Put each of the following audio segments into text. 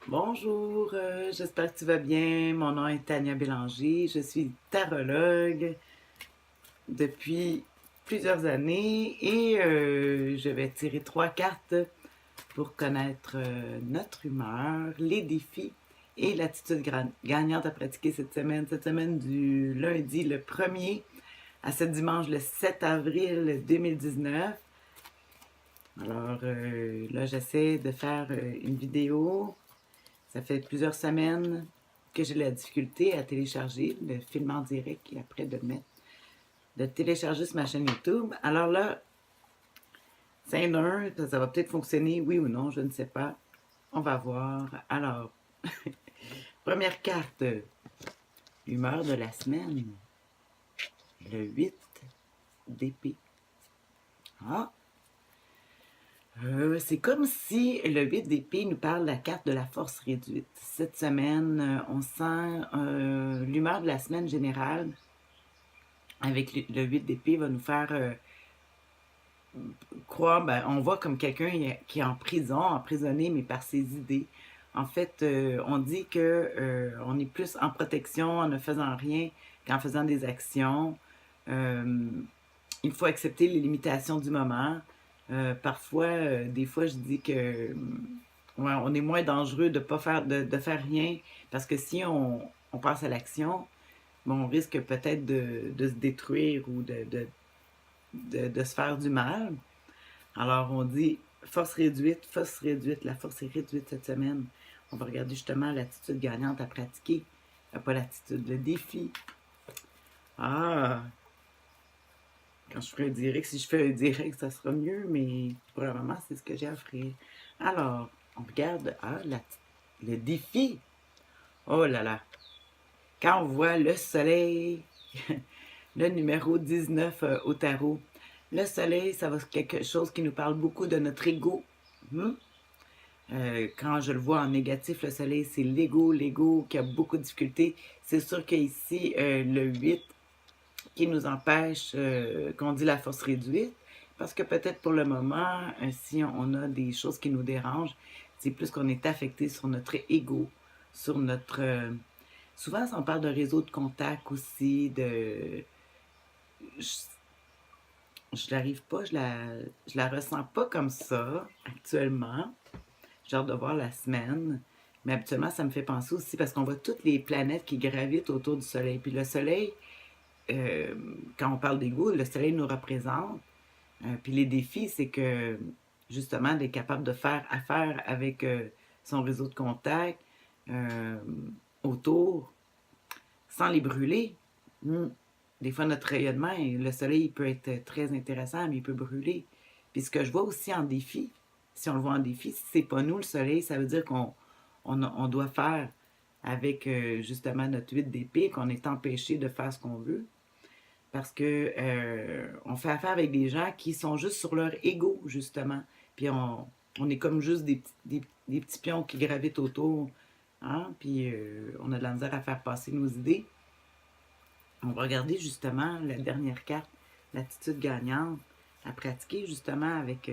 Bonjour, j'espère que tu vas bien. Mon nom est Tania Bélanger. Je suis tarologue depuis plusieurs années et je vais tirer trois cartes pour connaître notre humeur, les défis et l'attitude gagnante à pratiquer cette semaine. Cette semaine du lundi le 1er à ce dimanche le 7 avril 2019. Alors là, j'essaie de faire une vidéo. Ça fait plusieurs semaines que j'ai la difficulté à télécharger le film en direct et après de télécharger sur ma chaîne YouTube. Alors là, c'est un, ça va peut-être fonctionner, oui ou non, je ne sais pas. On va voir. Alors, première carte, humeur de la semaine, le 8 d'épée. Ah, c'est comme si le 8 d'épée nous parle de la carte de la force réduite. Cette semaine, on sent l'humeur de la semaine générale avec le 8 d'épée va nous faire croire, ben, on voit comme quelqu'un qui est en prison, emprisonné, mais par ses idées. En fait, on dit que on est plus en protection en ne faisant rien qu'en faisant des actions. Euh, il faut accepter les limitations du moment. Parfois, des fois, je dis que ouais, on est moins dangereux de pas faire de faire rien parce que si on passe à l'action, bon, on risque peut-être de se détruire ou de se faire du mal. Alors, on dit force réduite, la force est réduite cette semaine. On va regarder justement l'attitude gagnante à pratiquer. Pas l'attitude, le défi. Ah, quand je ferai un direct, si je fais un direct, ça sera mieux, mais pour le moment, c'est ce que j'ai à offrir. Alors, on regarde le défi. Oh là là. Quand on voit le soleil, le numéro 19 au tarot, le soleil, ça va être quelque chose qui nous parle beaucoup de notre ego. Hmm? Quand je le vois en négatif, le soleil, c'est l'ego qui a beaucoup de difficultés. C'est sûr qu'ici, le 8 qui nous empêche, qu'on dit la force réduite, parce que peut-être pour le moment, si on a des choses qui nous dérangent, c'est plus qu'on est affecté sur notre ego, sur notre... souvent, on parle de réseau de contact aussi, de... Je n'arrive pas, je la ressens pas comme ça actuellement. J'ai hâte de voir la semaine. Mais habituellement, ça me fait penser aussi parce qu'on voit toutes les planètes qui gravitent autour du Soleil. Puis le Soleil, euh, quand on parle d'ego, le Soleil nous représente. Puis les défis, c'est que justement d'être capable de faire affaire avec son réseau de contact euh, autour sans les brûler. Mm. Des fois, notre rayonnement, le soleil il peut être très intéressant, mais il peut brûler. Puis ce que je vois aussi en défi, si on le voit en défi, si c'est pas nous le soleil, ça veut dire qu'on doit faire avec justement notre 8 d'épée, qu'on est empêché de faire ce qu'on veut. Parce que on fait affaire avec des gens qui sont juste sur leur ego, justement. Puis on est comme juste des petits pions qui gravitent autour. Hein? Puis on a de la misère à faire passer nos idées. On va regarder justement la dernière carte, l'attitude gagnante, à pratiquer justement avec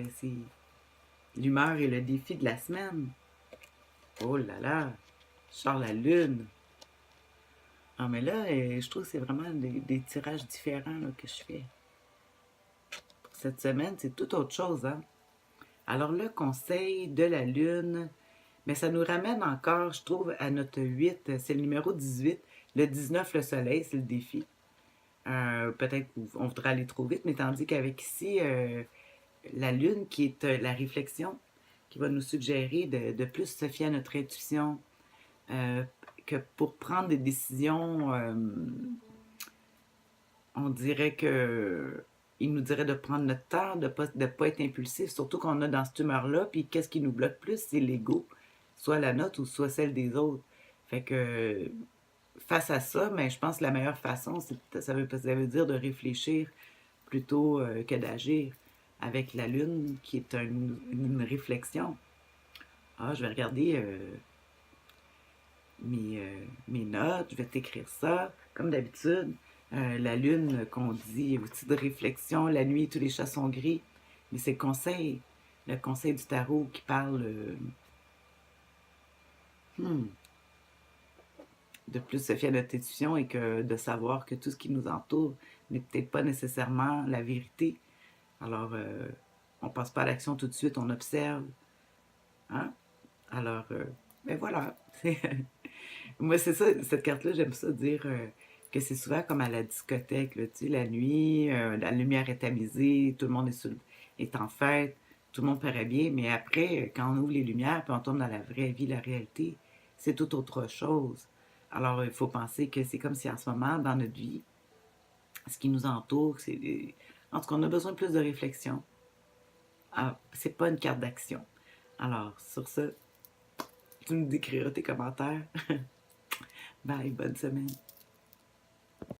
l'humeur et le défi de la semaine. Oh là là, je sors la lune. Ah mais là, je trouve que c'est vraiment des tirages différents là, que je fais. Pour cette semaine, c'est tout autre chose. Hein? Alors le conseil de la lune, mais ça nous ramène encore, je trouve, à notre 8, c'est le numéro 18. Le 19, le soleil, c'est le défi. Peut-être qu'on voudrait aller trop vite, mais tandis qu'avec ici, la lune qui est la réflexion, qui va nous suggérer de plus se fier à notre intuition, euh, que pour prendre des décisions, on dirait que il nous dirait de prendre notre temps, de pas être impulsif, surtout qu'on a dans cette humeur-là, puis qu'est-ce qui nous bloque plus, c'est l'ego, soit la nôtre ou soit celle des autres. Fait que face à ça, mais je pense que la meilleure façon, ça veut dire de réfléchir plutôt que d'agir avec la lune qui est une réflexion. Ah, je vais regarder mes notes, je vais t'écrire ça, comme d'habitude. La lune qu'on dit, outil de réflexion, la nuit, tous les chats sont gris. Mais c'est le conseil du tarot qui parle Hmm. De plus se fier à notre intuition et que de savoir que tout ce qui nous entoure n'est peut-être pas nécessairement la vérité. Alors, on passe pas à l'action tout de suite, on observe. Hein? Alors, ben voilà. Moi, c'est ça, cette carte-là, j'aime ça dire que c'est souvent comme à la discothèque, là, tu sais, la nuit, la lumière est tamisée, tout le monde est en fête, tout le monde paraît bien, mais après, quand on ouvre les lumières puis on tourne dans la vraie vie, la réalité, c'est tout autre chose. Alors, il faut penser que c'est comme si en ce moment, dans notre vie, ce qui nous entoure, en tout cas, on a besoin de plus de réflexion. Ah, c'est pas une carte d'action. Alors, sur ça, tu nous décriras tes commentaires. Bye, bonne semaine.